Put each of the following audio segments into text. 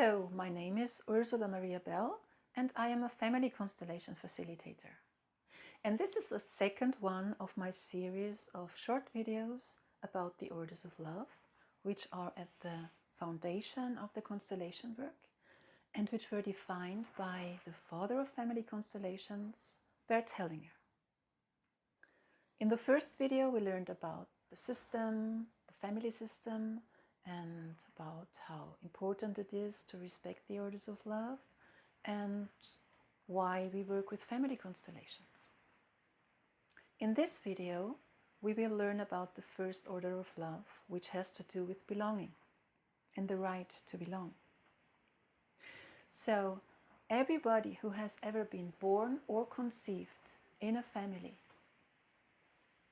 Hello, my name is Ursula Maria Bell and I am a family constellation facilitator. And this is the second one of my series of short videos about the orders of love, which are at the foundation of the constellation work and which were defined by the father of family constellations, Bert Hellinger. In the first video we learned about the system, the family system, and about how important it is to respect the orders of love and why we work with family constellations. In this video, we will learn about the first order of love, which has to do with belonging and the right to belong. So, everybody who has ever been born or conceived in a family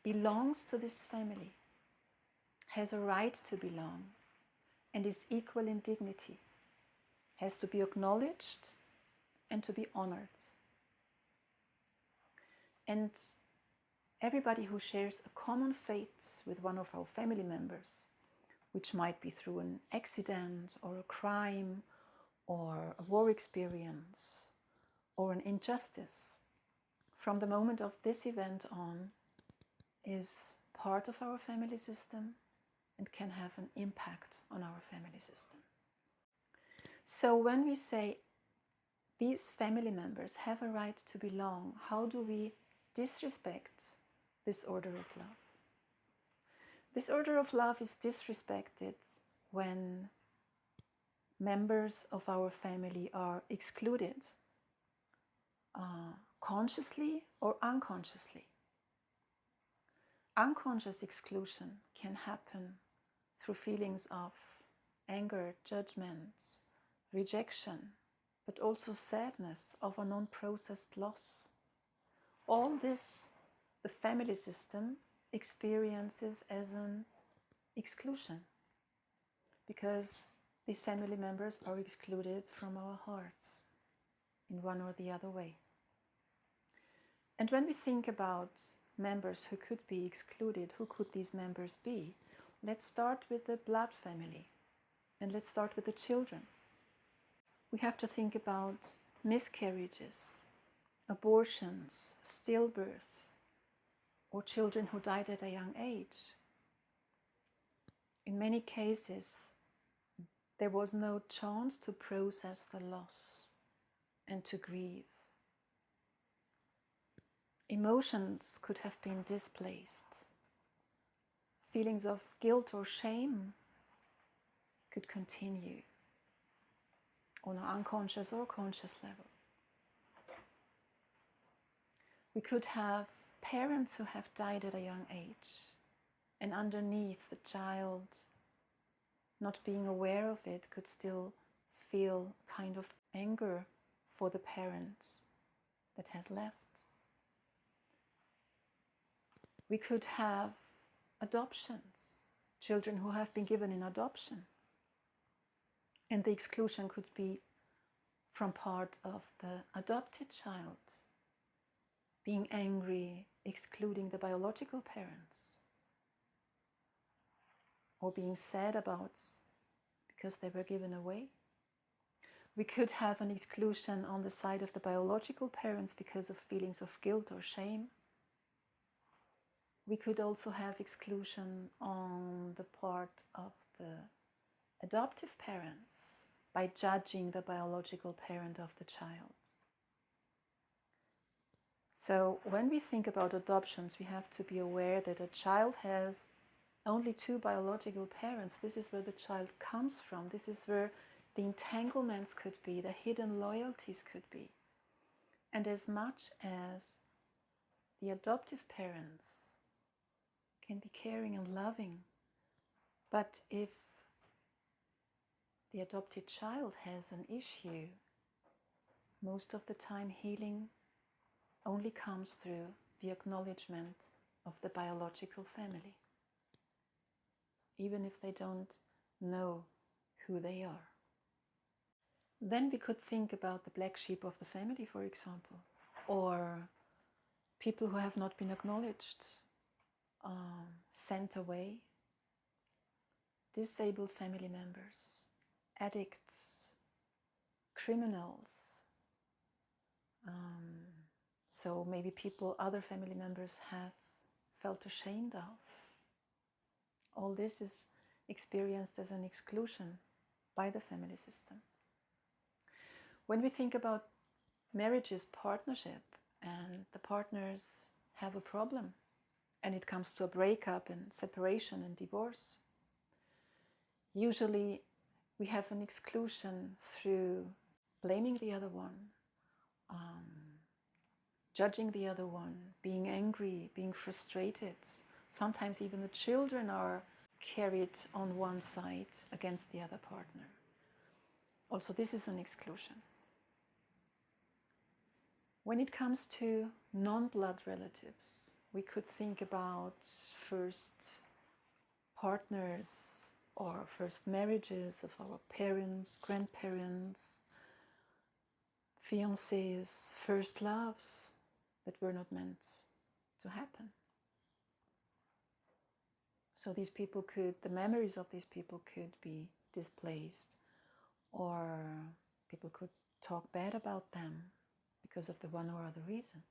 belongs to this family, has a right to belong, and is equal in dignity, has to be acknowledged and to be honored. And everybody who shares a common fate with one of our family members, which might be through an accident or a crime or a war experience or an injustice, from the moment of this event on, is part of our family system and can have an impact on our family system. So when we say these family members have a right to belong, how do we disrespect this order of love? This order of love is disrespected when members of our family are excluded, consciously or unconsciously. Unconscious exclusion can happen through feelings of anger, judgment, rejection, but also sadness of an unprocessed loss. All this the family system experiences as an exclusion because these family members are excluded from our hearts in one or the other way. And when we think about members who could be excluded, who could these members be? Let's start with the blood family and let's start with the children. We have to think about miscarriages, abortions, stillbirth, or children who died at a young age. In many cases, there was no chance to process the loss and to grieve. Emotions could have been displaced. Feelings of guilt or shame could continue on an unconscious or conscious level. We could have parents who have died at a young age, and underneath the child, not being aware of it, could still feel kind of anger for the parent that has left. We could have adoptions, children who have been given in adoption. And the exclusion could be from part of the adopted child, being angry, excluding the biological parents, or being sad about because they were given away. We could have an exclusion on the side of the biological parents because of feelings of guilt or shame. We could also have exclusion on the part of the adoptive parents by judging the biological parent of the child. So when we think about adoptions, we have to be aware that a child has only two biological parents. This is where the child comes from. This is where the entanglements could be, the hidden loyalties could be. And as much as the adoptive parents can be caring and loving, but if the adopted child has an issue, most of the time healing only comes through the acknowledgement of the biological family, even if they don't know who they are. Then we could think about the black sheep of the family, for example, or people who have not been acknowledged, sent away, disabled family members, addicts, criminals. So maybe other family members have felt ashamed of. All this is experienced as an exclusion by the family system. When we think about marriage's partnership and the partners have a problem and it comes to a breakup and separation and divorce, usually we have an exclusion through blaming the other one, judging the other one, being angry, being frustrated. Sometimes even the children are carried on one side against the other partner. Also, this is an exclusion. When it comes to non-blood relatives, we could think about first partners or first marriages of our parents, grandparents, fiancés, first loves that were not meant to happen. So these people the memories of these people could be displaced, or people could talk bad about them because of the one or other reason.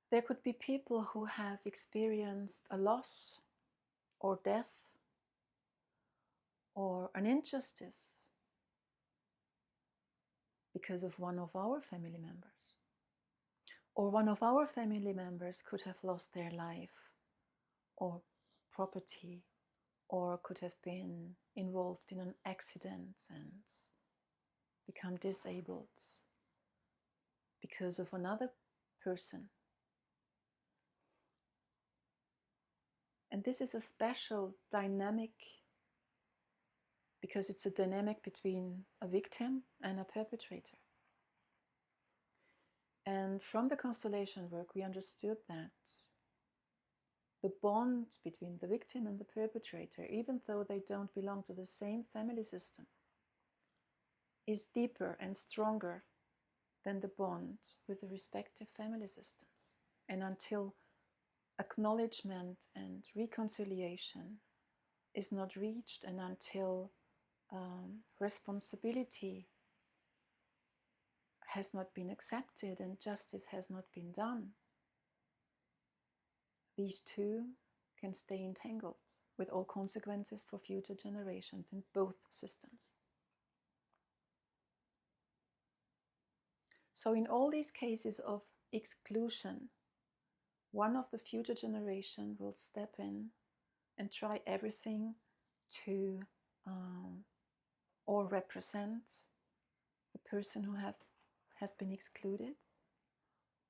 There could be people who have experienced a loss or death or an injustice because of one of our family members. Or one of our family members could have lost their life or property, or could have been involved in an accident and become disabled because of another person. And this is a special dynamic because it's a dynamic between a victim and a perpetrator. And from the constellation work, we understood that the bond between the victim and the perpetrator, even though they don't belong to the same family system, is deeper and stronger than the bond with the respective family systems. And until acknowledgement and reconciliation is not reached, and until responsibility has not been accepted and justice has not been done, these two can stay entangled with all consequences for future generations in both systems. So in all these cases of exclusion, one of the future generation will step in and try everything to or represent the person who has been excluded,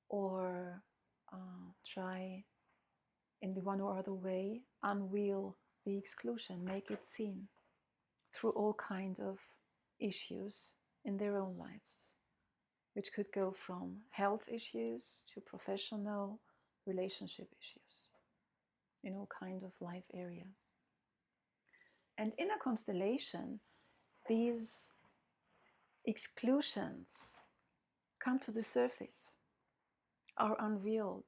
or try in the one or other way unveil the exclusion, make it seen through all kinds of issues in their own lives, which could go from health issues to professional relationship issues in all kinds of life areas. And in a constellation, these exclusions come to the surface, are unveiled,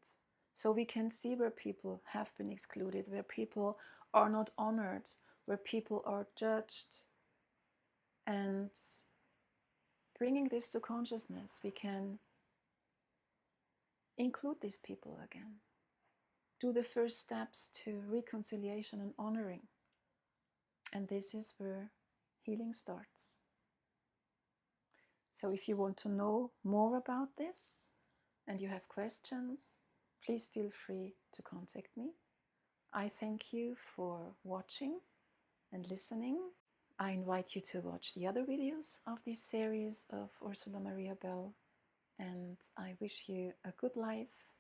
so we can see where people have been excluded, where people are not honored, where people are judged. And bringing this to consciousness, we can include these people again, do the first steps to reconciliation and honoring. And this is where healing starts. So if you want to know more about this and you have questions, please feel free to contact me. I thank you for watching and listening. I invite you to watch the other videos of this series of Ursula Maria Bell, and I wish you a good life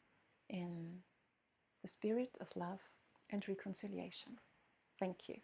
in the spirit of love and reconciliation. Thank you.